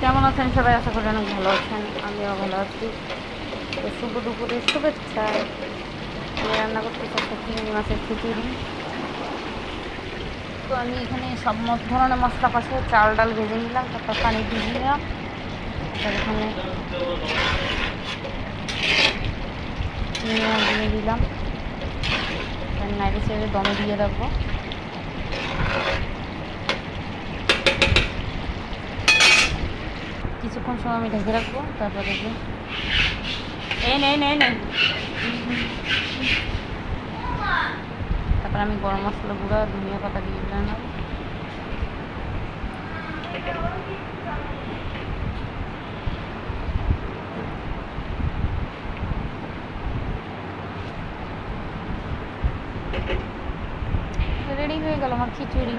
কেমন আছেন সবাই? আশা করি অনেক ভালো আছেন, আমিও ভালো আছি। তো শুভ দুপুরের শুভেচ্ছা। আমি রান্না করতে চাচ্ছি চিংড়ি মাছের খিচুড়ি। তো আমি এখানে সব ধরনের মশলা কষে চাল ডাল ভেজে নিলাম, তারপর পানি দিয়ে নিলাম। তারপর এখানে চিংড়ি মাছ দিয়ে দিলাম, নাইটে ছেড়ে দমে দিয়ে রাখবো। কিছুক্ষণ সময় আমি ঢেকে রাখবো। তারপরে তারপর আমি গরম মশলা গুঁড়া ধনিয়া পাতা দিয়ে দিলাম। রেডি হয়ে গেল আমার খিচুড়ি।